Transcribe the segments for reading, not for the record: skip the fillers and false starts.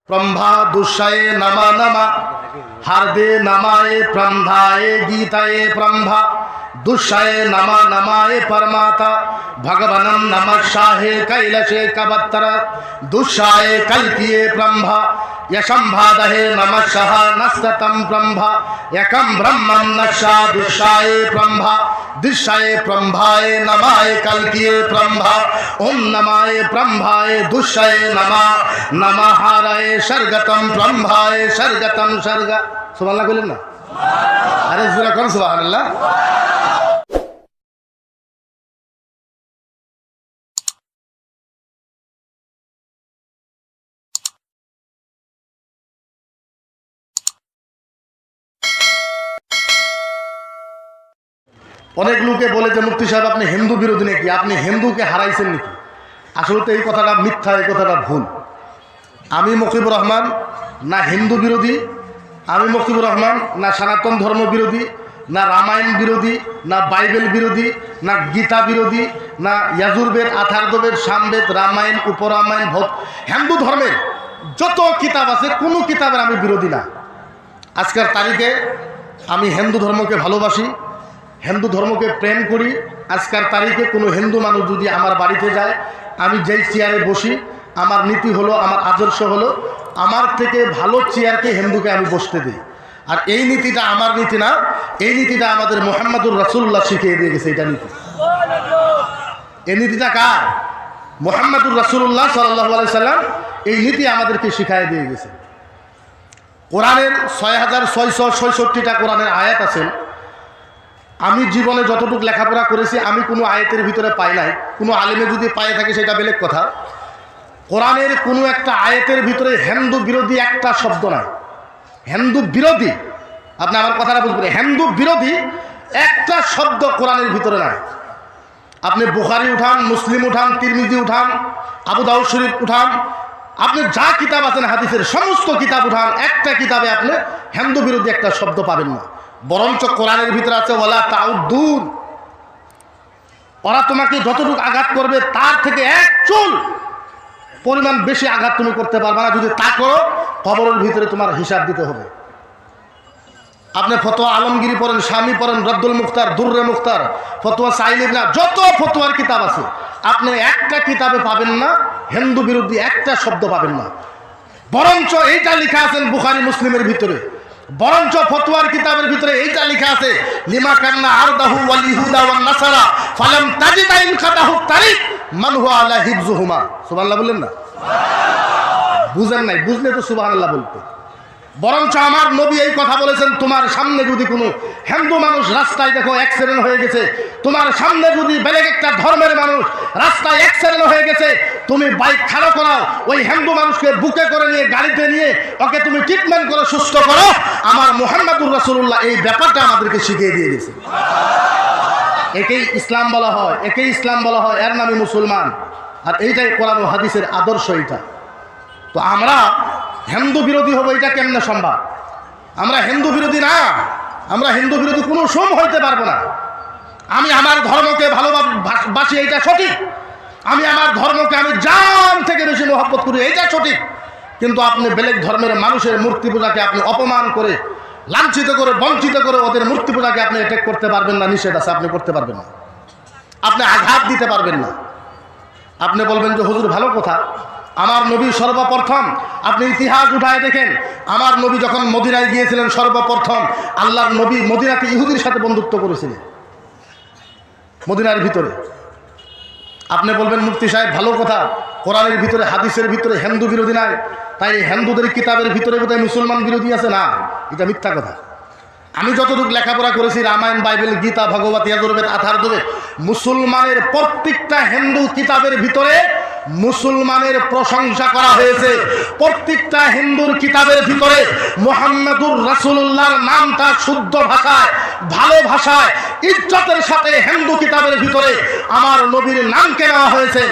ब्रह्मा दुष्याय नमा नमा हार्दे नमाय ब्रह्माय गीताय ब्रह्मा दुष्याय नमा नमाय परमाता भगवनं नमस्साहे कैलशे कबत्तर दुष्याय कल्पिये ब्रह्मा यशंभादहे नमस्सः नस्ततं ब्रह्मा एकं ब्रह्मं नस्सा दुष्याय ब्रह्मा दिशाय ब्रह्माय नमाय कल्पिये ब्रह्मा ओम नमाय ब्रह्माय दुष्याय नमः नमहाराय सर्गतं ब्रह्माय सर्गतं सर्ग सुबहानाल्लाह बोलें ना अरे जरा कौन सुबहानाल्लाह। অনেক লোকে বলে যে মুফতি সাহেব আপনি হিন্দু বিরোধী নাকি, আপনি হিন্দুকে হারাইছেন নাকি। আসলে তো এই কথাটা মিথ্যা, এই কথাটা ভুল। আমি মুজিবুর রহমান না হিন্দু বিরোধী, আমি মুজিবুর রহমান না সনাতন ধর্ম বিরোধী, না রামায়ণ বিরোধী, না বাইবেল বিরোধী, না গীতা বিরোধী, না ইয়াজুর্বেদ আথার্ববেদ সামবেদ রামায়ণ উপরামায়ণ হিন্দু ধর্মের যত কিতাব আছে কোনো কিতাবের আমি বিরোধী না। আজকের তারিখে আমি হিন্দু ধর্মকে ভালোবাসি, হিন্দু ধর্মকে প্রেম করি। আজকের তারিখে কোনো হিন্দু মানুষ যদি আমার বাড়িতে যায়, আমি যেই চেয়ারে বসি, আমার নীতি হলো, আমার আদর্শ হলো, আমার থেকে ভালো চেয়ারকে হিন্দুকে আমি বসতে দিই। আর এই নীতিটা আমার নীতি না, এই নীতিটা আমাদের মুহাম্মদুর রাসূলুল্লাহ শিখিয়ে দিয়ে গেছে। এটা নীতি, এই নীতিটা কার? মুহাম্মদুর রাসূলুল্লাহ সাল্লাল্লাহু আলাইহি সাল্লাম এই নীতি আমাদেরকে শিখিয়ে দিয়ে গেছে। কোরআনের 6666টা কোরআনের আয়াত আছে। আমি জীবনে যতটুকু লেখাপড়া করেছি আমি কোনো আয়াতের ভিতরে পাই নাই, কোনো আলেমে যদি পায়ে থাকে সেটা বেলেগ কথা। কোরআনের কোনো একটা আয়াতের ভিতরে হিন্দু বিরোধী একটা শব্দ নাই। হিন্দু বিরোধী, আপনি আমার কথাটা বুঝবেন, হিন্দু বিরোধী একটা শব্দ কোরআনের ভিতরে নাই। আপনি বুখারী উঠান, মুসলিম উঠান, তিরমিজি উঠান, আবু দাউদ শরীফ উঠান, আপনি যা কিতাব আছেন হাদিসের সমস্ত কিতাব উঠান, একটা কিতাবে আপনি হিন্দু বিরোধী একটা শব্দ পাবেন না। বরঞ্চ কোরআনের ভিতরে আছে ওয়ালা তাউদ্দুন, ওরা তোমাকে যতটুকু আঘাত করবে তার থেকে এক চুল পরিমাণ বেশি আঘাত তুমি করতে পারবে না। যদি তা করো কবরের ভিতরে তোমার হিসাব দিতে হবে। আপনি ফতোয়া আলমগিরি পড়েন, স্বামী পড়েন, রদ্দুল মুখতার, দুররে মুখতার, ফতোয়া সাইল ইবনে, যত ফতোয়ার কিতাব আছে আপনি একটা কিতাবে পাবেন না হিন্দু বিরোধী একটা শব্দ পাবেন না। বরঞ্চ এইটা লেখা আছেন বুখারী মুসলিমের ভিতরে, বরঞ্চ ফতোয়ার কিতাবের ভিতরে এইটা লেখা আছে লিমা কান্না আরদাহু ওয়াল ইহুদা ওয়ান নাসারা ফালাম তাজিদ ইন খাতাহু তারিক মান হুয়া আলা হিফযুহুমা। সুবহানাল্লাহ বললেন না? বুঝেন নাই? বুঝলে তো সুবহানাল্লাহ বলতে। বরঞ্চ আমার নবী এই কথা বলেছেন, তোমার সামনে যদি কোনো হিন্দু মানুষ রাস্তায় দেখো অ্যাক্সিডেন্ট হয়ে গেছে, তোমার সামনে যদি বেলেগ একটা ধর্মের মানুষ রাস্তায় অ্যাক্সিডেন্ট হয়ে গেছে, তুমি বাইক খাড়া করাও, ওই হিন্দু মানুষকে বুকে করে নিয়ে গাড়িতে নিয়ে ওকে তুমি ট্রিটমেন্ট করে সুস্থ করো। আমার মুহাম্মদুর রাসূলুল্লাহ এই ব্যাপারটা আমাদেরকে শিখিয়ে দিয়ে গেছে। একেই ইসলাম বলা হয়, একেই ইসলাম বলা হয়, এর নামই মুসলমান। আর এইটাই কোরআন ও হাদিসের আদর্শ। এইটা তো আমরা হিন্দু বিরোধী হবো, এটা কেমনে সম্ভব? আমরা হিন্দু বিরোধী না, আমরা হিন্দু বিরোধী কোনো সময় হইতে পারবো না। আমি আমার ধর্মকে ভালোবাসি, এইটা সঠিক। আমি আমার ধর্মকে আমি জান থেকে বেশি মহব্বত করি, এইটা সঠিক। কিন্তু আপনি বেলেগ ধর্মের মানুষের মূর্তি পূজাকে আপনি অপমান করে, লাঞ্ছিত করে, বঞ্চিত করে ওদের মূর্তি পূজাকে আপনি অ্যাটাক করতে পারবেন না। নিষেধ আছে, আপনি করতে পারবেন না, আপনি আঘাত দিতে পারবেন না। আপনি বলবেন যে হুজুর ভালো কথা, আমার নবী সর্বপ্রথম, আপনি ইতিহাস উঠায় দেখেন, আমার নবী যখন মদিনায় গিয়েছিলেন সর্বপ্রথম আল্লাহর নবী মদিনাতে ইহুদির সাথে বন্ধুত্ব করেছিলেন মদিনার ভিতরে। আপনি বলবেন মুফতি সাহেব ভালো কথা, কোরআনের ভিতরে হাদিসের ভিতরে হিন্দু বিরোধী নাই, তাই হিন্দুদের কিতাবের ভিতরে বোধহয় মুসলমান বিরোধী আছে। না, এটা মিথ্যা কথা। আমি যতটুকু লেখাপড়া করেছি, রামায়ণ, বাইবেল, গীতা, ভগবত, ইয়াজুর্বেদ, আথার্ববেদ, মুসলমানের প্রত্যেকটা হিন্দু কিতাবের ভিতরে মুসলমানের প্রশংসা করা হয়েছে। প্রত্যেকটা হিন্দুর কিতাবের ভিতরে মুহাম্মদুর রাসূলুল্লাহর নামটা শুদ্ধ ভাষায়, ভালো ভাষায়, ইজ্জতের সাথে হিন্দু কিতাবের ভিতরে আমার নবীর নামকে নেওয়া হয়েছে।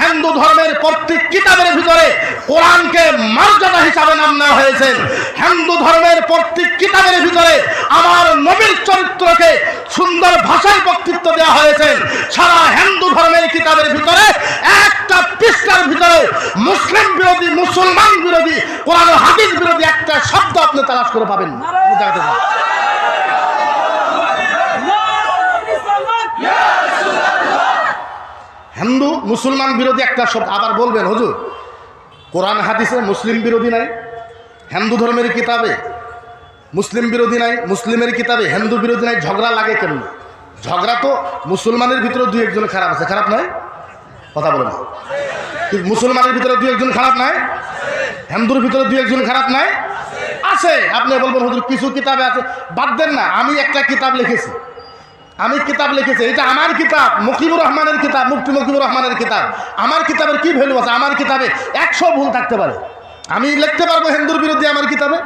হিন্দু ধর্মের প্রত্যেক কিতাবের ভিতরে কোরআনকে মর্যাদা হিসাবে নাম নেওয়া হয়েছে। হয়েছেন। হিন্দু ধর্মের প্রত্যেক কিতাবের ভিতরে আমার নবীর চরিত্রকে সুন্দর ভাষায় বক্তৃত্ব দেওয়া হয়েছে। সারা হিন্দু ধর্মের কিতাবের ভিতরে একটা পৃষ্ঠার ভিতরে মুসলিম বিরোধী, মুসলমান বিরোধী, কোরআন ও হাদিস বিরোধী একটা শব্দ আপনি তালাশ করে পাবেন না। হিন্দু মুসলমান বিরোধী একটা শব্দ। আবার বলবেন হুজুর কোরআন হাদিসে মুসলিম বিরোধী নাই, হিন্দু ধর্মের কিতাবে মুসলিম বিরোধী নাই, মুসলিমের কিতাবে হিন্দু বিরোধী নাই, ঝগড়া লাগে কেন? ঝগড়া তো মুসলমানের ভিতরে দুই একজন খারাপ আছে, খারাপ নয়? কথা বলে না। মুসলমানের ভিতরে দুই একজন খারাপ নাই? হিন্দুর ভিতরে দুই একজন খারাপ নাই? আছে। আপনি বলবেন হুজুর কিছু কিতাবে আছে, বাদ দেন না। আমি একটা কিতাব লিখেছি, এটা আমার কিতাব, মুকিবুর রহমানের কিতাব, মুফতি মুকিবুর রহমানের কিতাব। আমার কিতাবের কি ভ্যালু আছে? আমার কিতাবে 100 ভুল থাকতে পারে, আমি লিখতে পারবো হিন্দুর বিরুদ্ধে আমার কিতাবে।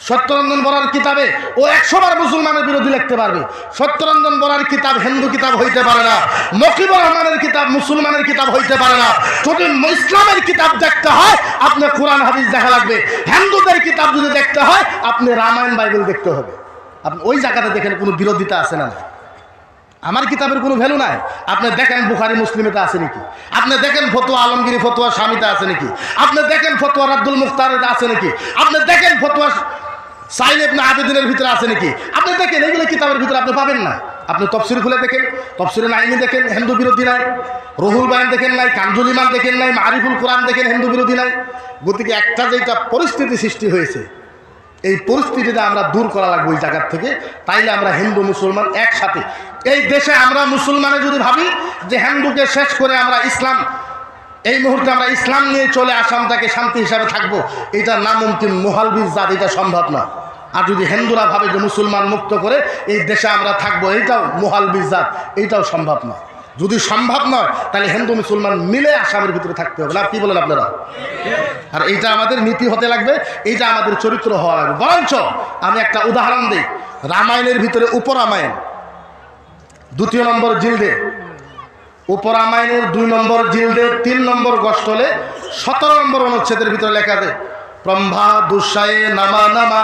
সত্যরঞ্জন বরার কিতাবে ও 100 বার মুসলমানের বিরোধী লিখতে পারবে। সত্যরঞ্জন বরার কিতাব হিন্দু কিতাব হইতে পারে না, মুকিবুর রহমানের কিতাব মুসলমানের কিতাব হইতে পারে না। যদি ইসলামের কিতাব দেখতে হয় আপনি কোরআন হাদিস দেখা লাগবে, হিন্দুদের কিতাব যদি দেখতে হয় আপনি রামায়ণ বাইবেল দেখতে হবে। আপনি ওই জায়গাতে দেখেন কোনো বিরোধিতা আছে না? আমার কিতাবের কোনো ভ্যালু নাই। আপনি দেখেন বুখারী মুসলিমেতে আছে নাকি? আপনি দেখেন ফতোয়া আলমগীরি ফতোয়া স্বামীতে আছে নাকি? আপনি দেখেন ফতোয়া রাদ্দুল মুখতারেতে আছে নাকি? আপনি দেখেন ফতোয়া সাইল ইবনে আবেদিনের ভিতরে আছে নাকি? আপনি দেখেন, এগুলো কিতাবের ভিতরে আপনি পাবেন না। আপনি তফসির খুলে দেখেন, তফসিরে নাইমি দেখেন, হিন্দু বিরোধী নাই। রুহুল বায়ান দেখেন নাই, কানজুল ইমান দেখেন নাই, মারিফুল কোরআন দেখেন, হিন্দু বিরোধী নাই। গতিকে একটা যেটা পরিস্থিতি সৃষ্টি হয়েছে, এই পরিস্থিতিটা আমরা দূর করা লাগবে ওই জায়গার থেকে। তাইলে আমরা হিন্দু মুসলমান একসাথে এই দেশে, আমরা মুসলমানে যদি ভাবি যে হিন্দুকে শেষ করে আমরা ইসলাম, এই মুহূর্তে আমরা ইসলাম নিয়ে চলে আসামটাকে শান্তি হিসাবে থাকবো, এটা নামুমকিন, মুহালবিজ জাত, এটা সম্ভব না। আর যদি হিন্দুরা ভাবে যে মুসলমান মুক্ত করে এই দেশে আমরা থাকবো, এইটাও মুহালবিজ জাত, এইটাও সম্ভব না। যদি সম্ভব নয় তাহলে হিন্দু মুসলমান মিলে আসামের ভিতরে থাকতে হবে। না কি বলেন আপনারা? আর এইটা আমাদের নীতি হতে লাগবে, এইটা আমাদের চরিত্র হওয়া লাগবে। বরঞ্চ আমি একটা উদাহরণ দিই। রামায়ণের ভিতরে উপরামায়ণ 2 নম্বর জিলদে, উপরামায়ণের 2 নম্বর জিলদে 3 নম্বর গষ্টলে 17 নম্বর অনুচ্ছেদের ভিতরে লেখা আছে, ব্রহ্মা দুঃসায়ে নামা নামা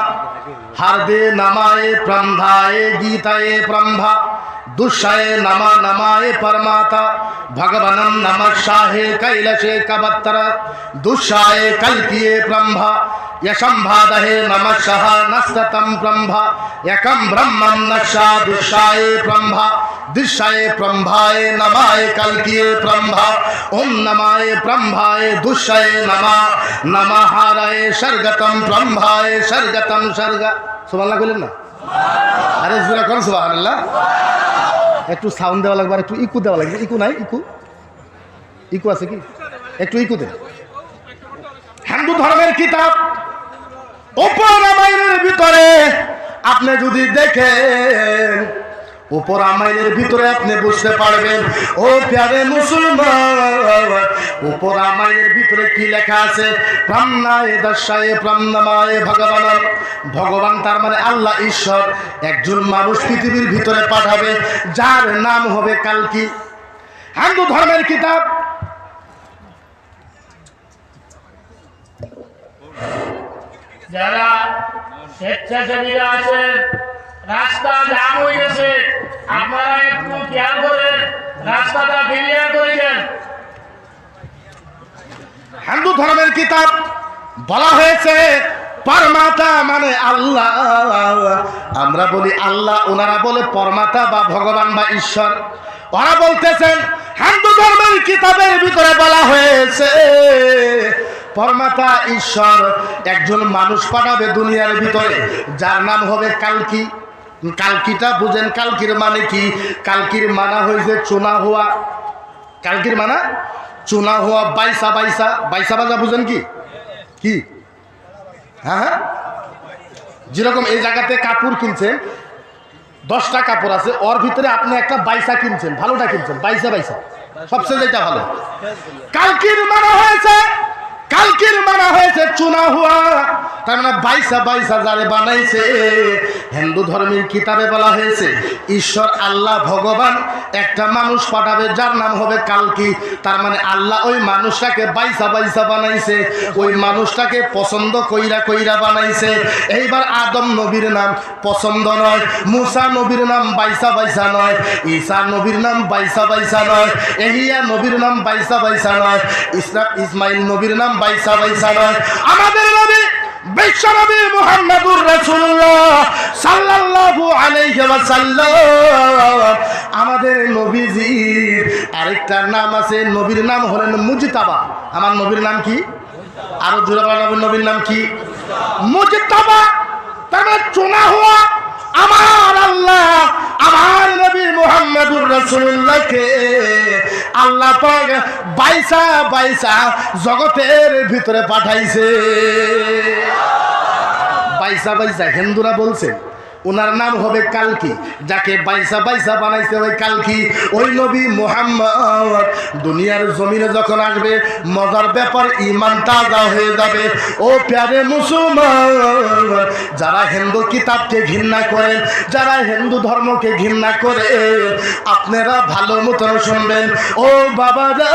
হার্দে নামায়ে ব্রহ্মায়ে গীতায়ে ব্রহ্মা দুঃসায়ে নামা নামায়ে পরমাতা ভগবানম নমঃ কৈলাসে কবত্তর দুঃসায়ে কল্কিয়ে ব্রহ্মা यशंभादहे नमः नस्ततम ब्रह्मा एकम ब्रह्मं नशा दुष्टाये ब्रह्मा दिशाये ब्रह्माय नमाय कल्किये ब्रह्मा ओम नमाय ब्रह्माय दुष्टाये नमः नमहाराय सर्गतम ब्रह्माय सर्गतम सर्ग। सुबहानाल्लाह বলেন না? আরে জোরে কোন সুবহানাল্লাহ। একটু সাউন্ড দেওয়া লাগবে, একটু ইকো দেওয়া লাগবে। ইকো নাই? ইকো আছে কি? একটু ইকো দেন। হিন্দু ধর্মের কিতাব উপরামায়ণের ভিতরে আপনি যদি দেখেন, উপরামায়ণের ভিতরে আপনি বুঝতে পারবেন ও প্যারে মুসলমান, উপরামায়ণের ভিতরে কি লেখা আছে? ব্রহ্মায় দশায় ব্রহ্মমায় ভগবান। ভগবান তার মানে আল্লাহ, ঈশ্বর একজন মানুষ পৃথিবীর ভিতরে পাঠাবে যার নাম হবে কালকি। হিন্দু ধর্মের কিতাব যারা স্বেচ্ছাসেবীরা আছেন, রাস্তা জাম হয়ে গেছে, আপনারা একটু খেয়াল করে রাস্তাটা ক্লিয়ার করে দেন। হিন্দু ধর্মের কিতাব বলা হয়েছে পরমাতা মানে আল্লাহ। আমরা বলি আল্লাহ, ওনারা বলে পরমাতা বা ভগবান বা ঈশ্বর। ওরা বলতেছেন হিন্দু ধর্মের কিতাবের ভিতরে বলা হয়েছে পরমাতা ঈশ্বর একজন মানুষ পাঠাবে দুনিয়ার ভিতরে যার নাম হবে কালকি। কালকিটা বুঝেন, কালকির মানে কি? কালকির মানা হয়েছে চুনা হওয়া। কালকির মানা চুনা হওয়া, বাইসা বাইসা। বাইসা বাজা বুঝেন কি? কি? হ্যাঁ হ্যাঁ, যেরকম এই জায়গাতে কাপড় কিনছেন, 10টা কাপড় আছে, ওর ভিতরে আপনি একটা বাইসা কিনছেন, ভালোটা কিনছেন, বাইসা বাইসা সবচেয়ে যেটা ভালো। কালকির মানা হয়েছে চুনা হওয়া। তার মানে বাইসা বাইসা যারে বানাইছে। হিন্দু ধর্মের কিতাবে বলা হয়েছে ঈশ্বর আল্লাহ ভগবান একটা মানুষ পাঠাবে যার নাম হবে কালকি। তার মানে আল্লাহ ওই মানুষটাকে বাইসা বাইসা বানাইছে, ওই মানুষটাকে পছন্দ কইরা কইরা বানাইছে। এইবার আদম নবীর নাম পছন্দ নয়, মুসা নবীর নাম বাইসা বাইসা নয়, ঈসা নবীর নাম বাইসা বাইসা নয়, এলিয়া নবীর নাম বাইসা বাইসা নয়, ইসমাইল নবীর নাম বাইসা বাইসা নয়। আমাদের নবী বিশ্বনবী মুহাম্মদুর রাসূলুল্লাহ সাল্লাল্লাহু আলাইহি ওয়াসাল্লাম, আমাদের নবীজির আরেকটা নাম আছে, নবীর নাম হলেন মুজতাবা। আমার নবীর নাম কি? আরো জোরে বলুন, নবীর নাম কি? মুজতাবা। তার চুনা হওয়া। আমার আল্লাহ আমার নবী মুহাম্মদুর রাসূলুল্লাহকে আল্লাহ পাক বাইসা বাইসা জগতের ভিতরে পাঠাইছে। বাইসা বাইসা হিন্দুরা বলছে ওনার নাম হবে কালকি, যাকে বাইসা বাইসা বানাইছে ওই কালকি। ওই নবী মুহাম্মদ দুনিয়ার জমিনে যখন আসবে মজার ব্যাপার, ঈমান তাজা হয়ে যাবে। ও প্যারে মুসলমান, যারা হিন্দু কিতাবকে ঘৃণা করেন, যারা হিন্দু ধর্মকে ঘৃণা করে, আপনারা ভালো মতন শুনবেন। ও বাবারা,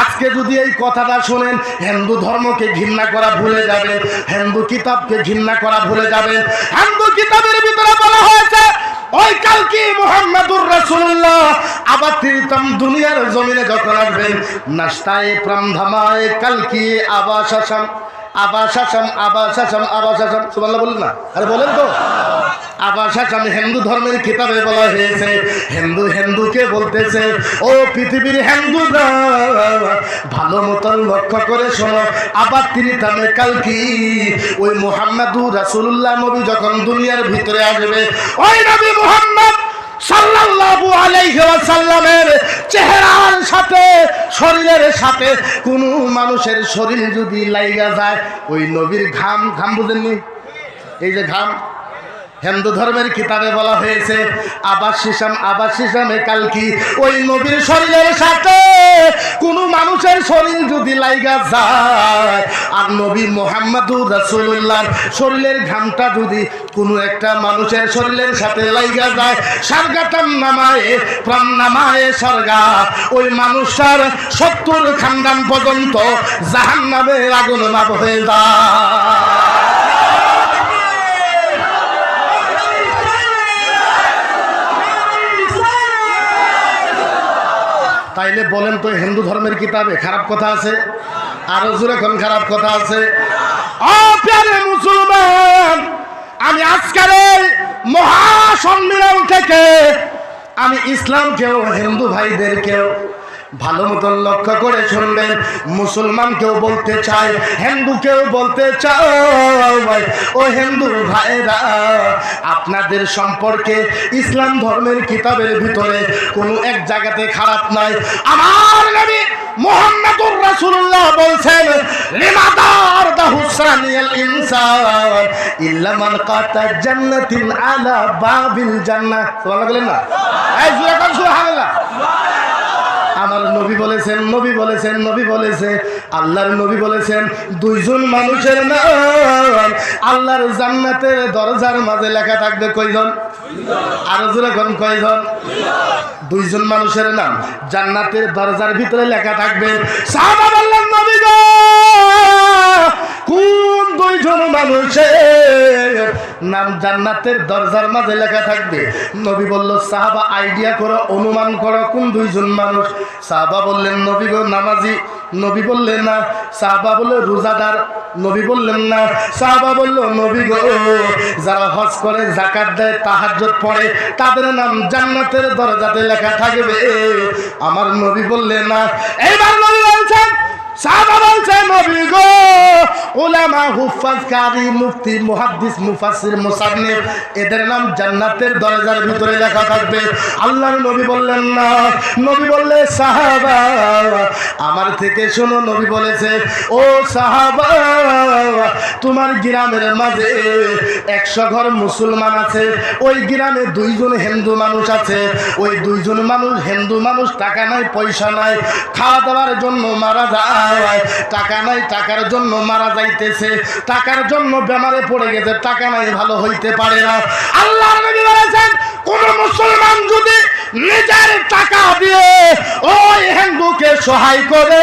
আজকে যদি এই কথাটা শোনেন হিন্দু ধর্মকে ঘৃণা করা ভুলে যাবে, হিন্দু কিতাবকে ঘৃণা করা ভুলে যাবেন। হিন্দু কিতাবের ভিতরে বলা হয়েছে ওই কালকি মুহাম্মদুর রাসূলুল্লাহ আবার তিরতম দুনিয়ার জমিনে যখন আসবেন, নাস্তায়ে প্রামধামায়ে কালকি আবাসাসাম আবাসাসাম আবাসাসাম আবাসাসাম, সুবহানাল্লাহ বলেন না? আরে বলেন তো। আবাসাসাম হিন্দু ধর্মের কিতাবে বলা হয়েছে, হিন্দু হিন্দুকে বলতেছে ও পৃথিবীর হিন্দুরা ভালো মতন লক্ষ্য করে শোনো, আবার তিরতমে কালকি ওই মুহাম্মদুর রাসূলুল্লাহ নবী যখন দুনিয়ার ভিতরে আসবে, ওই নবী মুহাম্মদ সাল্লাল্লাহু আলাইহি ওয়াসাল্লামের চেহারার সাথে শরীরের সাথে কোন মানুষের শরীর যদি লাইগা যায়, ওই নবীর ঘাম, ঘাম বুঝেননি? এই যে ঘাম, হিন্দু ধর্মের কিতাবে বলা হয়েছে আবাসিসামে কালকি ওই নবীর শরীরের সাথে কোন মানুষের শরীর যদি লাইগা যায়, আর নবী মুহাম্মদুর রাসূলুল্লাহর শরীরের ঘামটা যদি কোনো একটা মানুষের শরীরের সাথে লাইগা যায়, সারগাতাম নামায়ে প্রাণ নামায়ে সরগা, ওই মানুষটার 70 খানদান পর্যন্ত জাহান্নামের আগুন মাপ হয়ে যায়। তাইলে বলেন তো হিন্দু ধর্মের কিতাবে খারাপ কথা আছে? আরো জোরে কোন খারাপ কথা আছে? ও প্যারে মুসলমান, আমি আজকের এই মহাসম্মেলন থেকে আমি ইসলামকেও হিন্দু ভাইদেরকেও ভালো মতন লক্ষ্য করে শুনবেন। মুসলমানকেও বলতে চাই, হিন্দুকেও বলতে চাই, ও হিন্দু ভাইরা, আপনাদের সম্পর্কে ইসলাম ধর্মের কিতাবের ভিতরে কোনো এক জায়গাতে খারাপ নাই। আমার নবী মুহাম্মদুর রাসূলুল্লাহ বলছেন, লিমাদার দাহুসানিয়াল ইনসান ইল্লা মান কাতা জান্নাতিন আলা বাবিল জান্নাহ। সুবহানাল্লাহ বলেন না? এই জোরে কোন সুবহানাল্লাহ। আমার নবী বলেছেন, নবী বলেছেন, নবী বলেছে, আল্লাহর নবী বলেছেন, দুইজন মানুষের নাম আল্লাহর জান্নাতের দরজার মাঝে লেখা থাকবে। কয়জন? আরো জোরে কোন কয়জন? দুইজন মানুষের নাম জান্নাতের দরজার ভিতরে লেখা থাকবে। সাহাবা বললেন, নবী গো, কোন দুইজন মানুষের নাম জান্নাতের দরজার মাঝে লেখা থাকবে? নবী বলল, সাহাবা আইডিয়া করো, অনুমান করো কোন দুইজন মানুষ? সাহাবা বললেন, নবী গো নামাজি। নবী বললেন না। সাহাবা বলল, রোজাদার। নবী বললেন না। সাহাবা বলল, নবী গো, যারা হজ করে, যাকাত দেয়, তাহাজ্জুদ পড়ে, তাদের নাম জান্নাতের দরজাতে লেখা থাকবে। আমার নবী বললেন না। এইবার নবী বলছেন, সাহাবা বলছে, নবী গো, উলামা, হুফাজ, কারি, মুফতি, মুহাদ্দিস, মুফাসসির, মুসান্নিফ, এদের নাম জান্নাতের দরজার ভিতরে লেখা থাকবে। আল্লাহর নবী বললেন না। নবী বললে, সাহাবা আমার থেকে শোনো, নবী বলেছে, ও সাহাবা, তোমার গ্রামের মাঝে 100 ঘর মুসলমান আছে, ওই গ্রামে 2 জন হিন্দু মানুষ আছে, ওই 2 জন মানুষ হিন্দু মানুষ, টাকা নাই পয়সা নাই, খাওয়া দাওয়ার জন্য মারা যায়, টাকা নাই টাকার জন্য মারা যাইতেছে, টাকার জন্য বেমারে পড়ে গেছে, টাকা নাই ভালো হইতে পারে না। আল্লাহর নবী বলেছেন কোন মুসলমান যদি নিজের টাকা দিয়ে ওই হিন্দুকে সহায় করে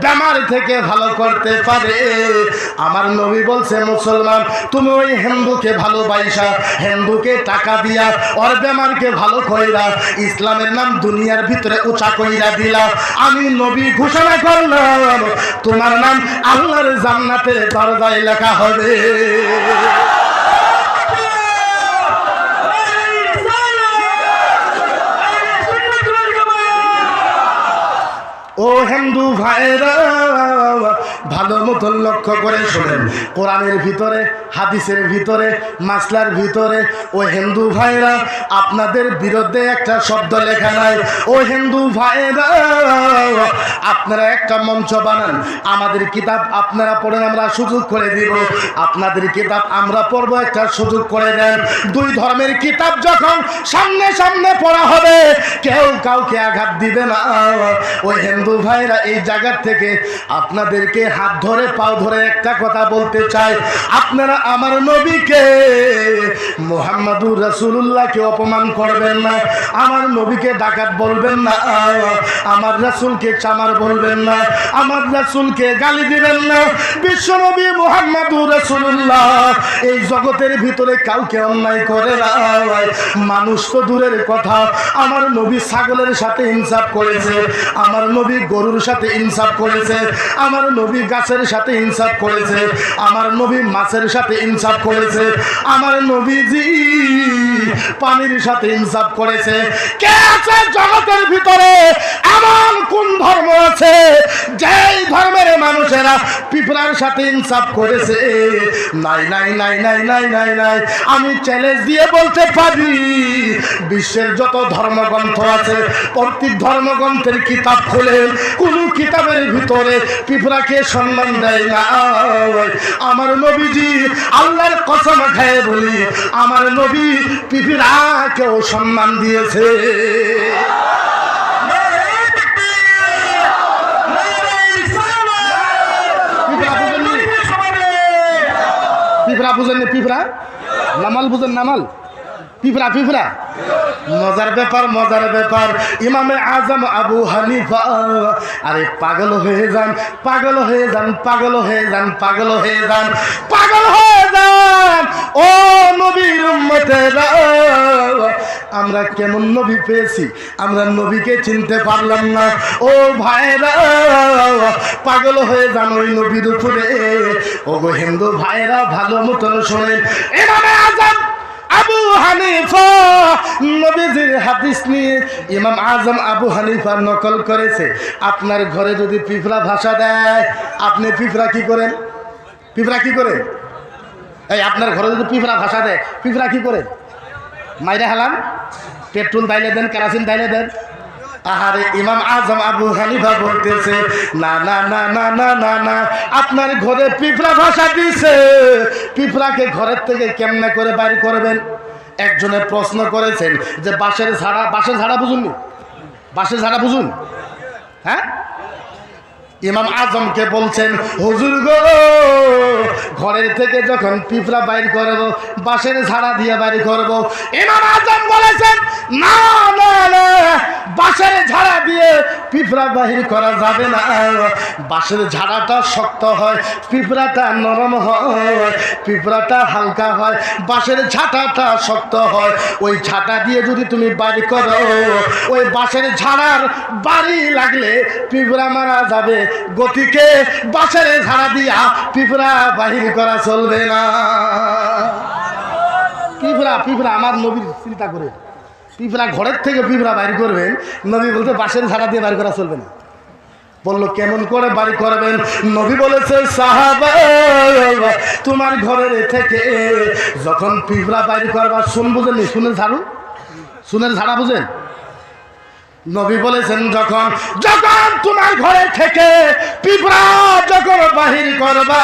বেমার থেকে ভালো করতে পারে, আমার নবী বলছে মুসলমান তুমি ওই হিন্দুকে ভালোবাসা, হিন্দুকে টাকা দিয়া ওর বেমারকে ভালো কইরা ইসলামের নাম দুনিয়ার ভিতরে উঁচা কইরা দিলা, আমি নবী ঘোষণা করলাম তোমার নাম আল্লাহর জান্নাতের দরজায় লেখা হবে। ও হিন্দু ভাইরা ভালো মতন লক্ষ্য করে শোনেন, কোরআনের ভিতরে হাদিসের ভিতরে মাসলার ভিতরে ও হিন্দু ভাইরা আপনাদের বিরুদ্ধে একটা শব্দ লেখা নাই। ও হিন্দু ভাইরা আপনারা একটা মঞ্চ বানান, আমাদের কিতাব আপনারা পড়েন, আমরা সুযোগ করে দিব, আপনাদের কিতাব আমরা পড়বো, একটা সুযোগ করে দেন। 2 ধর্মের কিতাব যখন সামনে সামনে পড়া হবে কেউ কাউকে আঘাত দিবে না। ওই হিন্দু ভাইরা এই জায়গা থেকে আপনাদেরকে হাত ধরে পাও ধরে একটা কথা বলতে চাই, আপনারা আমার নবীকে মুহাম্মাদুর রাসূলুল্লাহকে অপমান করবেন না, আমার নবীকে ডাকাত বলবেন না, আমার রাসূলকে চামার বলবেন না, আমার রাসূলকে গালি দিবেন না। বিশ্বনবী মুহাম্মাদুর রাসূলুল্লাহ এই জগতের ভিতরে কাউকে অন্যায় করে না, মানুষ তো দূরের কথা, আমার নবী ছাগলের সাথে ইনসাফ করেছে, আমার নবী গরুর সাথে ইনসাফ করেছে, আমার নবী গাছের সাথে ইনসাফ করেছে, আমার নবী মাছের সাথে ইনসাফ করেছে, আমার নবীজি পানির সাথে ইনসাফ করেছে। কে আছে জগতের ভিতরে এমন কোন ধর্ম আছে যেই ধর্মের মানুষেরা পিঁপড়ার সাথে ইনসাফ করেছে? নাই নাই নাই নাই নাই নাই নাই। আমি চ্যালেঞ্জ দিয়ে বলতে পারি বিশ্বের যত ধর্মগ্রন্থ আছে প্রত্যেক ধর্মগ্রন্থের কিতাব খুলে কোন কিতাবের ভিতরে পিঁপড়াকে সম্মান দেয় না। আমার নবীজি আল্লাহর কসম খায় বলি আমার নবী পিঁপড়াকেও সম্মান দিয়েছে। পিঁপড়া বুঝেননি? পিঁপড়া নামাল বুঝেন? নামাল পিঁপড়া পিঁপড়া মজার ব্যাপার, মজার ব্যাপার। ইমামে আজম আবু হানিফা আরে পাগল হয়ে যান, পাগল হয়ে যান, পাগল হয়ে যান, পাগল হয়ে যান, পাগল হয়ে যান। ও নবীর উম্মতেরা আমরা কেমন নবী পেয়েছি, আমরা নবীকে চিনতে পারলাম না। ও ভাইরা পাগল হয়ে যান ওই নবীর উপরে। ও গো হিন্দু ভাইরা ভালো মতন শোনেন, ইমামে আজম আবু হানিফা নবীজির হাদিস নিয়ে ইমাম আজম আবু হানিফা নকল করেছে। আপনার ঘরে যদি পিঁপড়া ভাষা দেয় আপনি পিঁপড়া কি করেন? পিঁপড়া কি করেন? এই আপনার ঘরে যদি পিঁপড়া ভাষা দেয় পিঁপড়া কি করেন? মাইরা হেলান, পেট্রোল দাইলে দেন, কেরাসিন দাইলে দেন। আহারে ইমাম আজম আবু হানিফা বলতেছে না না না না না না না, আপনার ঘরে পিঁপড়া ভাষা দিছে, পিঁপড়াকে ঘরের থেকে কেমনে করে বাইর করবেন? একজনে প্রশ্ন করেছেন যে বাঁশের ঝাড়া, বাঁশের ঝাড়া বুঝুন? বাঁশের ঝাড়া বুঝুন? হ্যাঁ, ইমাম আজমকে বলছেন হুজুর গো ঘরের থেকে যখন পিঁপড়া বাইর করবো বাঁশের ঝাড়া দিয়ে বাইর করবো। ইমাম আজম বলেছেন না না না, বাঁশের ঝাড়া দিয়ে পিঁপড়া বাহির করা যাবে না। বাঁশের ঝাড়াটা শক্ত হয়, পিঁপড়াটা নরম হয়, পিঁপড়াটা হালকা হয়, বাঁশের ঝাঁটাটা শক্ত হয়। ওই ঝাঁটা দিয়ে যদি তুমি বাড়ি করো ওই বাঁশের ঝাড়ার বাড়ি লাগলে পিঁপড়া মারা যাবে। গতিকে বাঁশের ঝাড়া দিয়া পিঁপড়া বাহির করা চলবে না। পিঁপড়া পিঁপড়া আমার নবীর চিন্তা করে পিঁপড়া ঘরের থেকে পিঁপড়া বাইর করবেন, নবী বলতে বাঁশের ঝাড়া দিয়ে বাইর করা চলবে না। বললো কেমন করে বাড়ি করবেন? নবী বলেছে সাহাবা তোমার ঘরের থেকে যখন পিঁপড়া বাইর করবা শুন বুঝেননি? শুনের ঝাড়ু, শুনের ঝাড়া বুঝেন? নবী বলেছেন যখন যখন তোমার ঘরে থেকে পিঁপড়া যখন বাহির করবা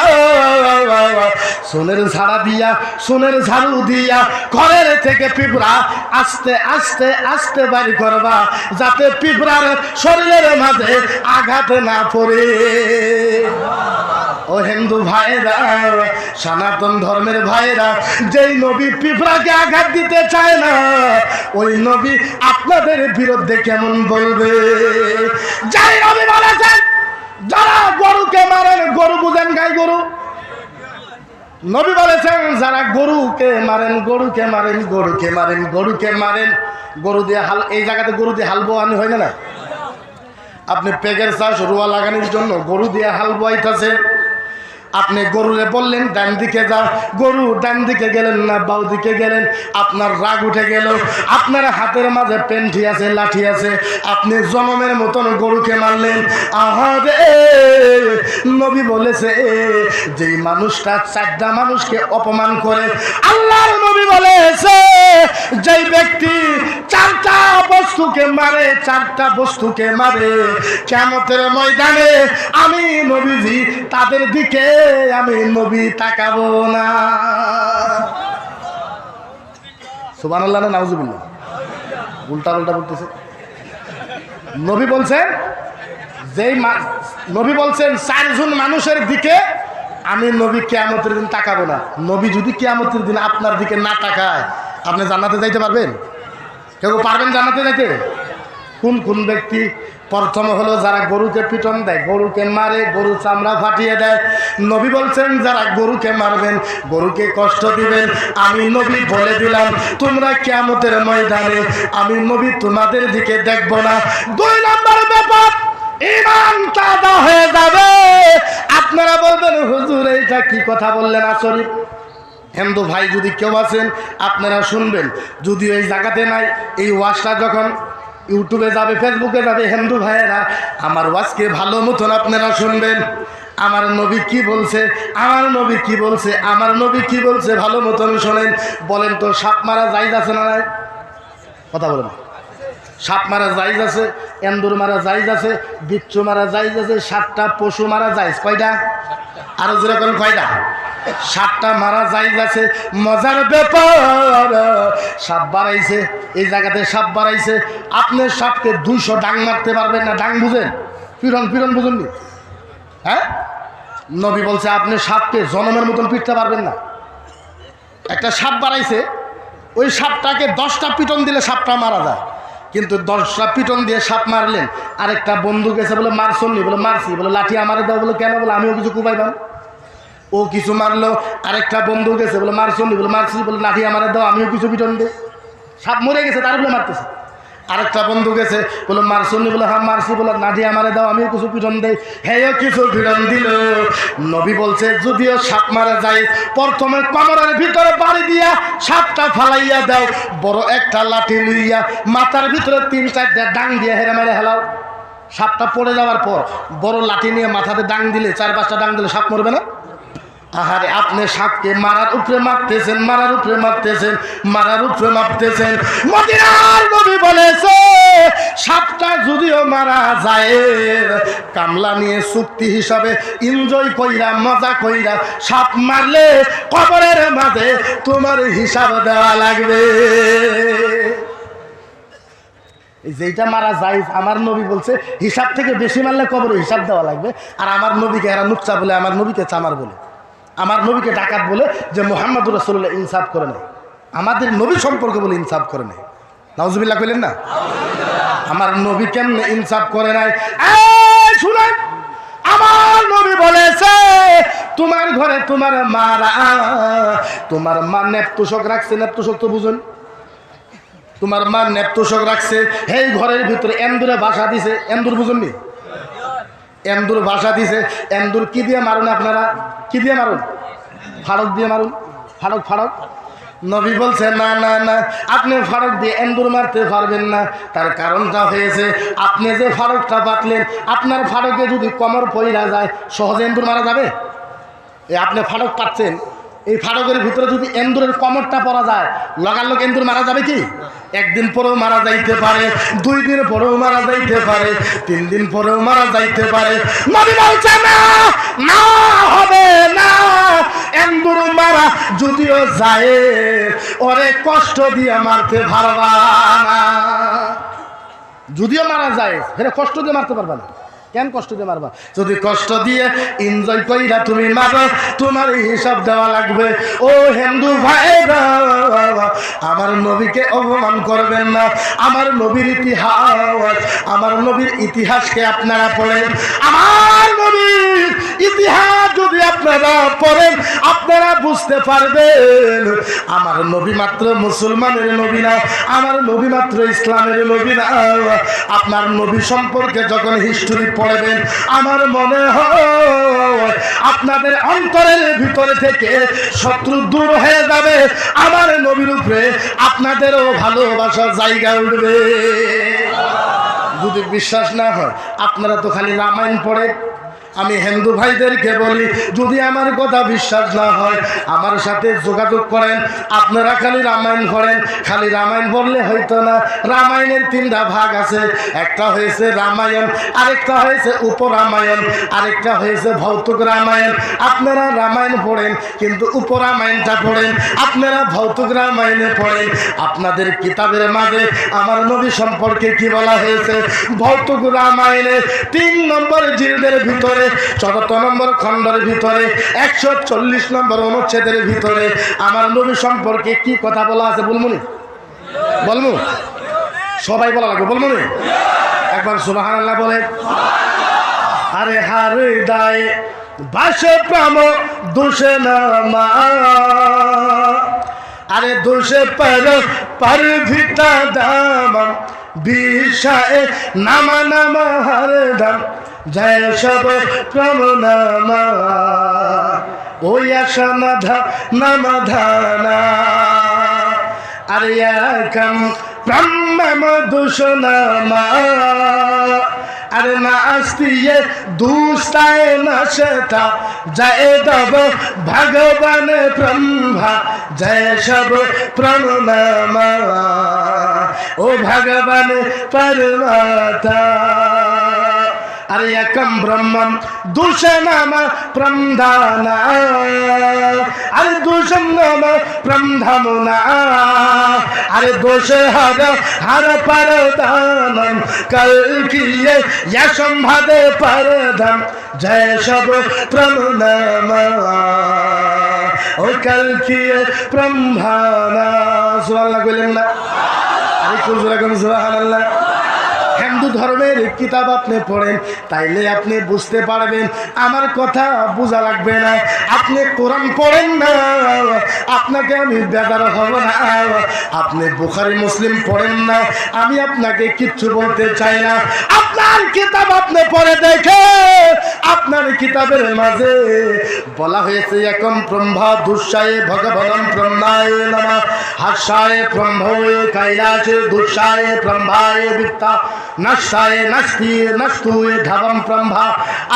সোনের ঝাড়া দিয়া সোনের ঝাড়ু দিয়া ঘরের থেকে পিঁপড়া আস্তে আস্তে আস্তে বাড়ি করবা, যাতে পিঁপড়ার শরীরের মাঝে আঘাত না পড়ে। ও হিন্দু ভাইরা, সনাতন ধর্মের ভাইরা, যেই নবী পিঁপড়াকে আঘাত দিতে চায় না, ওই নবী আপনাদের বিরুদ্ধে কেমন বলবে? যাই নবী বলেছেন, যারা গরুকে মারেন, গরু বুঝেন গাই গরু, নবী বলেছেন যারা গরুকে মারেন, গরুকে মারেন, গরুকে মারেন, গরুকে মারেন, গরু দিয়ে হাল, এই জায়গাতে গরু দিয়ে হাল বোয়ানি হয় না? আপনি পেগের চাষ রুয়া লাগানোর জন্য গরু দিয়ে হাল বোয়াইতেছে, আপনি গরুরে বললেন ডান দিকে যা, গরু ডান দিকে গেলেন না বাউ দিকে গেলেন, আপনার রাগ উঠে গেল, আপনার হাতের মাঝে পেন্টি আছে, লাঠি আছে, আপনি জনমের মতন গরুকে মারলেন। আহারে, নবী বলেছে যেই মানুষটা চারটা মানুষকে অপমান করে, আল্লাহর নবী বলেছে যেই ব্যক্তি চারটা বস্তুকে মারে, চারটা বস্তুকে মারে, কিয়ামতের ময়দানে আমি নবীজি তাদের দিকে আমি নবী তাকাবো না। সুবহানাল্লাহ না নাউজুবিল্লাহ? উল্টা উল্টা বলতেছে। নবী বলছেন যেই নবী বলছেন চারজন মানুষের দিকে আমি নবী কিয়ামতের দিন তাকাবো না। নবী যদি কিয়ামতের দিন আপনার দিকে না তাকায়, আপনি জান্নাতে যাইতে পারবেন? কেউ পারবেন জান্নাতে যাইতে? কোন কোন ব্যক্তি? প্রথম হলো যারা গরুকে পিটন দেয়, গরুকে মারে, গরু চামড়া ফাটিয়ে দেয়। নবী বলছেন যারা গরুকে মারবেন, গরুকে কষ্ট দিবেন, আমি নবী বলে দিলাম তোমরা কিয়ামতের ময়দানে আমি নবী তোমাদের দিকে দেখব না। 2 নম্বর ব্যাপার, ঈমান তাজা হয়ে যাবে। আপনারা বলবেন হুজুর এইটা কি কথা বললেন আসলে? হিন্দু ভাই যদি কেউ আছেন আপনারা শুনবেন, যদিও এই জায়গাতে নাই, এই ওয়াজটা যখন ইউটিউবে যাবে, ফেসবুকে যাবে, হিন্দু ভাইয়েরা আমার ওয়াজকে ভালো মতন আপনারা শুনবেন। আমার নবী কি বলছে, আমার নবী কি বলছে, আমার নবী কি বলছে ভালো মতন শোনেন। বলেন তো সাপ মারা জায়েজ আছে না নাই? কথা বলেন। সাপ মারা জায়েজ আছে, এন্দুর মারা জায়েজ আছে, বিচ্ছু মারা জায়েজ আছে, 7টা পশু মারা জায়েজ। কয়টা? আরো যেরকম কয়টা? 7টা মারা জায়েজ আছে। মজার ব্যাপার, সাপ বাড়াইছে, এই জায়গাতে সাপ বাড়াইছে, আপনি সাপকে 200 ডাং মারতে পারবেন না। ডাং বুঝেন? পিরন, পিরন বুঝেননি? হ্যাঁ, নবী বলছে আপনি সাপকে জনমের মতন পিটতে পারবেন না। একটা সাপ বাড়াইছে, ওই সাপটাকে 10টা পিটন দিলে সাপটা মারা যায়, কিন্তু 10টা পিটন দিয়ে সাপ মারলেন। আরেকটা বন্ধু গেছে বলে মারছনি, বলে মারছি, বলে লাঠি আমারে দাও, বলে কেন, বলে আমিও কিছু কুবাইলাম। ও কিছু মারলো, আরেকটা বন্ধু গেছে বলে মারছনি, বলে মারছি, বলে লাঠি আমারে দাও, আমিও কিছু পিটন দিই। সাপ মরে গেছে তার বলে মারতেছে। আরেকটা বন্ধু গেছে বলে মারছনি, বলে হ্যাঁ মারছি, বলে লাঠি আমারে দাও, আমিও কিছু পিটন দেই। হ্যাঁ কিছু পিটন দিল। নবী বলছে যদিও সাপ মারা যায়, প্রথমে কোমরের ভিতরে বাড়ি দিয়া সাপটা ফালাইয়া দাও, বড় একটা লাঠি লইয়া মাথার ভিতরে 3-4টা ডাং দিয়ে হেরে মেরে হেলাও। সাপটা পড়ে যাওয়ার পর বড় লাঠি নিয়ে মাথাতে ডাং দিলে, 4-5টা ডাং দিলে সাপ মরবে না? আহারে, আপনি সাপকে মারার উপরে মারতেছেন, মারার উপরে মারতেছেন, মারার উপরে মারতেছেন। মদিনার নবী বলেছে সাপটা যদিও মারা যায়, কামলা নিয়ে চুক্তি হিসাবে এনজয় কইরা, মজা কইরা সাপ মারলে কবরের মাঝে তোমার হিসাব দেওয়া লাগবে। যেটা মারা যায়, আমার নবী বলছে হিসাব থেকে বেশি মারলে কবরে হিসাব দেওয়া লাগবে। আর আমার নবীকে এরা নুচ্চা বলে, আমার নবীকে চামার বলে, আমার নবীকে ডাকাত বলে, যে মুহাম্মদুর রাসূলুল্লাহ ইনসাফ করে নাই, আমাদের নবী সম্পর্কে বলে ইনসাফ করে নাই। নাউজুবিল্লাহ কইলেন না? আমার নবী কেমনে ইনসাফ করে নাই? শুনেন, আমার নবী বলেছে তোমার ঘরে তোমার মারা, তোমার মা নেপতুষক রাখছে। নেপতুষক তো বুঝুন, তোমার মা নেপতুষক রাখছে, এই ঘরের ভিতরে এন্দুরে বাসা দিছে। এন্দুর বুঝুননি? এন্দুর বাসা দিছে। এন্দুর কি দিয়ে মারুন আপনারা? কি দিয়ে মারুন? ফাড়ক দিয়ে মারুন। ফাড়ক, ফাড়ক। নবী বলছে না না না, আপনি ফাড়ক দিয়ে এন্দুর মারতে পারবেন না। তার কারণটা হয়েছে আপনি যে ফাড়কটা পাতলেন, আপনার ফাড়কে যদি কোমর পইরা যায়, সহজে এন্দুর মারা যাবে? আপনি ফাড়ক পাচ্ছেন, এই ফাড়কের ভিতরে যদি এন্দুরের কোমরটা পড়া যায়, লগালগ এন্দুর মারা যাবে কি? একদিন পরেও মারা যাইতে পারে, 2 দিন পরেও মারা যাইতে পারে, 3 দিন পরেও মারা যাইতে পারে। নবী বলছে না, না হবে না, এন্দুর যদিও যায় ওরে কষ্ট দিয়ে মারতে পারবা না। যদিও মারা যায় সেটা কষ্ট দিয়ে মারতে পারবা না। কেন কষ্ট দিয়ে মারবা? যদি কষ্ট দিয়ে এনজয় কইরা তুমি মারো তোমার হিসাব দেওয়া লাগবে। ও হিন্দু ভাইরা, আমার নবীকে অপমান করবেন না। আমার নবীর ইতিহাসকে আপনারা পড়েন। আমার নবীর ইতিহাস যদি আপনারা পড়েন আপনারা বুঝতে পারবেন আমার নবী মাত্র মুসলমানের নবী না, আমার নবী মাত্র ইসলামের নবী না। আপনার নবী সম্পর্কে যখন হিস্ট্রি পড়বেন আমার মনে হয় আপনাদের অন্তরের ভিতরে থেকে শত্রু দূর হয়ে যাবে। আমার নবীর উপরে আপনাদেরও ভালোবাসার জায়গা উঠবে। যদি বিশ্বাস না হয় আপনারা তো খালি রামায়ণ পড়ে। আমি হিন্দু ভাইদেরকে বলি, যদি আমার কথা বিশ্বাস না হয় আমার সাথে যোগাযোগ করেন। আপনারা খালি রামায়ণ পড়েন, খালি রামায়ণ পড়লে হয়তো না। রামায়ণের 3টা ভাগ আছে, একটা হয়েছে রামায়ণ, আরেকটা হয়েছে উপরামায়ণ, আরেকটা হয়েছে ভৌতিক রামায়ণ। আপনারা রামায়ণ পড়েন কিন্তু উপরামায়ণটা পড়েন, আপনারা ভৌতিক রামায়ণে পড়েন। আপনাদের কিতাবের মাঝে আমার নবী সম্পর্কে কি বলা হয়েছে? ভৌতিক রামায়ণে 3 নম্বর জিলদের ভিতরে 14 নম্বর খণ্ডের ভিতরে 140 নম্বর অনুচ্ছেদের ভিতরে আমার নবী সম্পর্কে কি কথা বলা আছে বলমুনি? বলমু? সবাই বলা লাগবে, বলমুনি? একবার সুবহানাল্লাহ বলে। আরে হারে দায় বাসে প্রাম দোষে নামা, আরে দোষে पर ভিতা দাম বিষায় নামা নামা হরদম জয় সব প্রমনামা ওই আশা নাধা নামাধানা। আরে একম ব্রহ্ম দূষণামা, अरे नास्ती ये दूसताए नशता जय दब भगवान ब्रह्मा जय सब प्रणमा ओ भगवान परमाता। अरे एकम ब्रह्मम दूषणाम प्रमदाना, अरे दूषणाम प्रमधमुना, अरे दोष हर हर परदानम कल किए यशंभदे परधम जय सब प्रमनामा ओ कल किए ब्रह्माना। सुबहानाल्लाह बोलें ना? अरे कुछ रकम सुबहानाल्लाह। हिंदू धर्मेर किताब आपने पढ़ें ताइले आपने बुझते पारबेन, आमार कथा बुझा लागबे ना। आपने कुरान पढ़ें ना, आपनाके आमी बेजार हब ना। आपने बुखारी मुस्लिम पढ़ें ना, आमी आपनाके किच्छु बोलते चाइ ना। आपनार किताब आपने पढ़े देखे आपनार किताबेर माझे बला हयेछे एकम ब्रह्मा दुष्याय भगवानम ब्रह्माय नमः हर्षाय ब्रह्मवे कैलासे दुष्याय ब्रह्माय वित्ता नष्टाय नष्टि नष्टुय धर्म ब्रह्मा।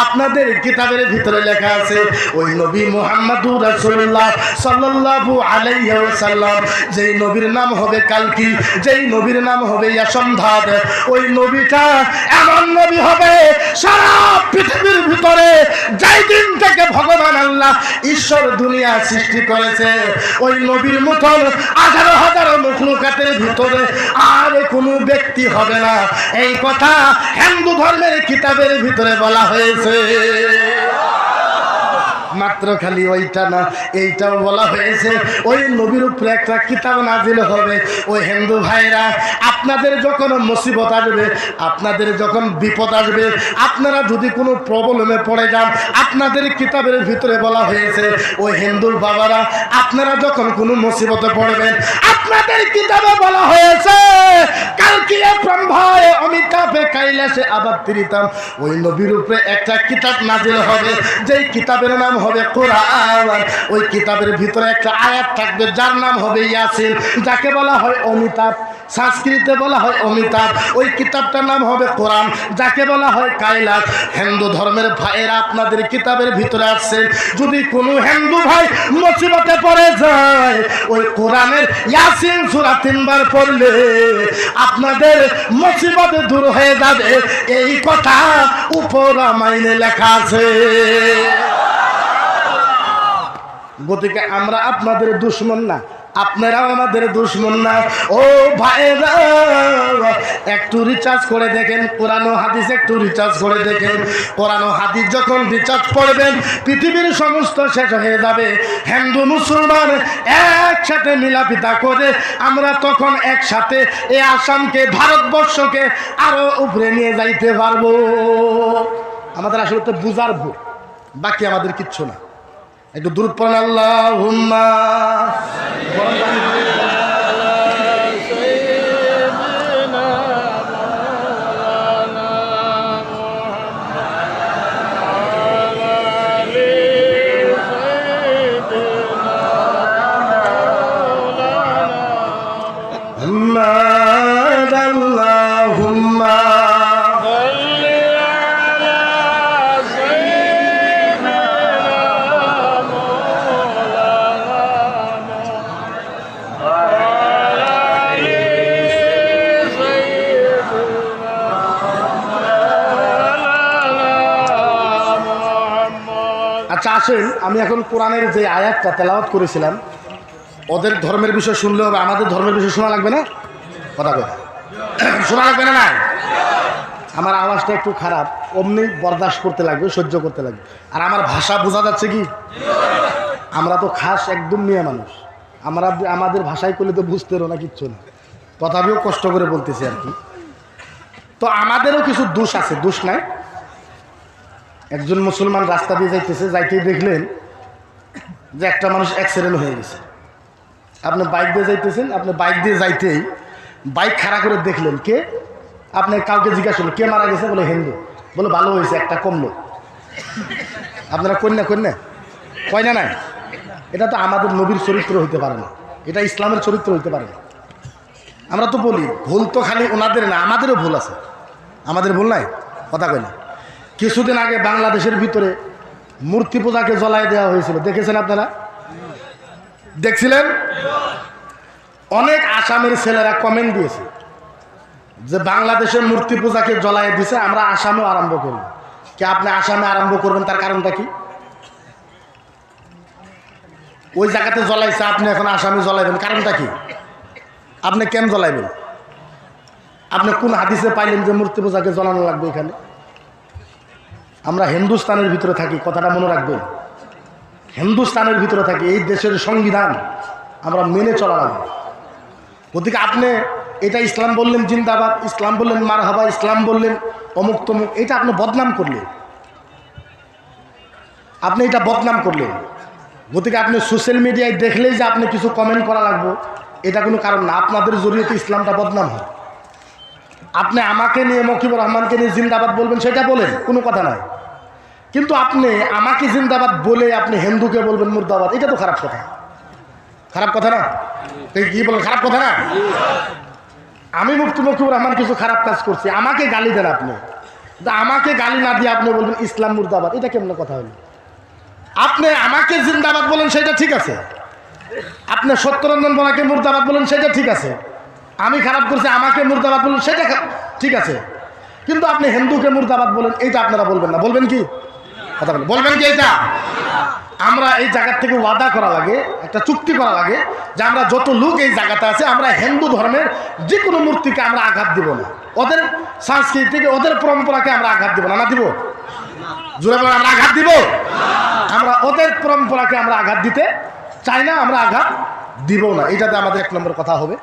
আপনাদের কিতাবের ভিতরে লেখা আছে ওই নবী মুহাম্মদুর রাসূলুল্লাহ সাল্লাল্লাহু আলাইহি ওয়াসাল্লাম যেই নবীর নাম হবে কালকি, যেই নবীর নাম হবে ইয়াসমধাদ, ওই নবীটা এমন নবী হবে সারা পৃথিবীর ভিতরে যেই দিন থেকে ভগবান আল্লাহ ঈশ্বর দুনিয়া সৃষ্টি করেছে ওই নবীর মতন হাজার হাজার মখলুকাতের ভিতরে আর কোনো ব্যক্তি হবে না। এই কথা হিন্দু ধর্মের কিতাবের ভিতরে বলা হয়েছে। মাত্র খালি ওইটা না, এইটাও বলা হয়েছে ওই নবীর উপরে একটা কিতাব নাজিল হবে। ওই হিন্দু ভাইরা আপনাদের যখন মুসিবত আসবে, আপনাদের যখন বিপদ আসবে, আপনারা যদি কোনো প্রবলেমে পড়ে যান, আপনাদের কিতাবের ভিতরে বলা হয়েছে ওই হিন্দুর বাবারা আপনারা যখন কোনো মুসিবতে পড়বেন আপনাদের কিতাবে বলা হয়েছে কালকে ব্রহ্মায় অমিতাভে কৈলাসে আবর্তিতাম। ওই নবীর উপরে একটা কিতাব নাজিল হবে যেই কিতাবের নাম হবে কোরআন। ওই কিতাবের ভিতরে একটা আয়াত থাকবে যার নাম হবে ইয়াসিন, যাকে বলা হয় অমিতাভ, সংস্কৃতে বলা হয় অমিতাভ। ওই কিতাবটার নাম হবে কোরআন, যাকে বলা হয় কৈলাস। হিন্দু ধর্মের ভাইয়েরা আপনাদের কিতাবের ভিতরে আসছে যদি কোনো হিন্দু ভাই মুসিবতে পড়ে যায় ওই কোরআনের ইয়াসিন সূরা 3 বার পড়লে আপনাদের মুসিবত দূর হয়ে যাবে। এই কথা উপরামাইনে লেখা আছে। গতিকে আমরা আপনাদের দুশমন না, আপনারাও আমাদের দুশমন না। ও ভাইরা, একটু রিচার্জ করে দেখেন কোরআন ও হাদিস, একটু রিচার্জ করে দেখেন। কোরআন ও হাদিস যখন রিচার্জ করবেন পৃথিবীর সমস্ত শেষ হয়ে যাবে। হিন্দু মুসলমান একসাথে মিলাপিতা করে আমরা তখন একসাথে এই আসামকে, ভারতবর্ষকে আরো উপরে নিয়ে যাইতে পারবো। আমাদের আসলে তো বুঝার ভুল, বাকি আমাদের কিচ্ছু না। একটু দূরত পড়েন আল্লাহুম্মা। আল্লাহুম্মা আচ্ছা আসেন, আমি এখন কোরআনের যে আয়াতটা তেলাওয়াত করেছিলাম, ওদের ধর্মের বিষয় শুনলে হবে, আমাদের ধর্মের বিষয় শোনা লাগবে না? কথা কথা শোনা লাগবে না? নাই, আমার আওয়াজটা একটু খারাপ, অমনি বরদাস্ত করতে লাগবে, সহ্য করতে লাগবে। আর আমার ভাষা বোঝা যাচ্ছে কি? আমরা তো খাস একদম মেয়ে মানুষ, আমরা আমাদের ভাষায় করলে তো বুঝতে না কিচ্ছু না, তথাপিও কষ্ট করে বলতেছি আর কি। তো আমাদেরও কিছু দোষ আছে, দোষ নাই। একজন মুসলমান রাস্তা দিয়ে যাইতেছে, যাইতেই দেখলেন যে একটা মানুষ অ্যাক্সিডেন্ট হয়ে গেছে। আপনি বাইক দিয়ে যাইতেছেন, আপনি বাইক দিয়ে যাইতেই বাইক খাড়া করে দেখলেন কে, আপনি কাউকে জিজ্ঞাসা করলেন কে মারা গেছে, বলে হিন্দু। বলে ভালো হয়েছে, একটা কমলো। আপনারা কন্যা কন্যা কয় না? নাই, এটা তো আমাদের নবীর চরিত্র হইতে পারে না, এটা ইসলামের চরিত্র হইতে পারে না। আমরা তো বলি ভুল তো খালি ওনাদের না, আমাদেরও ভুল আছে। আমাদের ভুল নাই? কথা কই না। কিছুদিন আগে বাংলাদেশের ভিতরে মূর্তি পূজাকে জ্বলায় দেওয়া হয়েছিল, দেখেছেন আপনারা? দেখছিলেন? অনেক আসামের ছেলেরা কমেন্ট দিয়েছে যে বাংলাদেশের মূর্তি পূজাকে জ্বলায় দিছে, আমরা আসামেও আরম্ভ করব। কি আপনি আসামে আরম্ভ করবেন, তার কারণটা কি? ওই জায়গাতে জ্বলাইছে, আপনি এখন আসামে জ্বলাইবেন, কারণটা কি? আপনি কেন জ্বলাইবেন? আপনি কোন হাদিসে পাইলেন যে মূর্তি পূজাকে জ্বলানো লাগবে এখানে? আমরা হিন্দুস্তানের ভিতরে থাকি, কথাটা মনে রাখবেন। হিন্দুস্তানের ভিতরে থাকি, এই দেশের সংবিধান আমরা মেনে চলা লাগবে। গতিকে আপনি এটা ইসলাম বললেন জিন্দাবাদ, ইসলাম বললেন মারহাবা, ইসলাম বললেন অমুক তমুক, এটা আপনি বদনাম করলেন, আপনি এটা বদনাম করলেন। গতিকে আপনি সোশ্যাল মিডিয়ায় দেখলেই যে আপনি কিছু কমেন্ট করা লাগবে, এটা কোনো কারণ না। আপনাদের জড়িয়ে ইসলামটা বদনাম হয়। আপনি আমাকে নিয়ে, মকিবুর রহমানকে নিয়ে জিন্দাবাদ বলবেন, সেটা বলেন, কোনো কথা নাই। কিন্তু আপনি আমাকে জিন্দাবাদ বলে আপনি হিন্দুকে বলবেন মুর্দাবাদ, এটা তো খারাপ কথা। খারাপ কথা না? কি বলেন, খারাপ কথা না? আমি মুফতি মকিবুর রহমান কিছু খারাপ কাজ করছি, আমাকে গালি দেন আপনি, আমাকে গালি না দিয়ে আপনি বলবেন ইসলাম মুর্দাবাদ, এটা কেমন কথা হলো? আপনি আমাকে জিন্দাবাদ বলেন, সেটা ঠিক আছে। আপনি সত্যরঞ্জন বলাকে মুর্দাবাদ বলেন, সেটা ঠিক আছে। আমি খারাপ করছি, আমাকে মুর্দাবাদ বলেন, সেটা ঠিক আছে। কিন্তু আপনি হিন্দুকে মুর্দাবাদ বলেন, এইটা আপনারা বলবেন না। বলবেন কি? কথা বলবেন কি? এটা আমরা এই জায়গার থেকে ওয়াদা করা লাগে, একটা চুক্তি করা লাগে যে আমরা যত লোক এই জায়গাতে আছে, আমরা হিন্দু ধর্মের যে কোনো মূর্তিকে আমরা আঘাত দিব না, ওদের সংস্কৃতিকে, ওদের পরম্পরাকে আমরা আঘাত দিব না। না দিব? জোরে বলেন, আমরা আঘাত দিব? আমরা ওদের পরম্পরাকে আমরা আঘাত দিতে চাই না, আমরা আঘাত দিব না। এটাতে আমাদের এক নম্বর কথা হবে।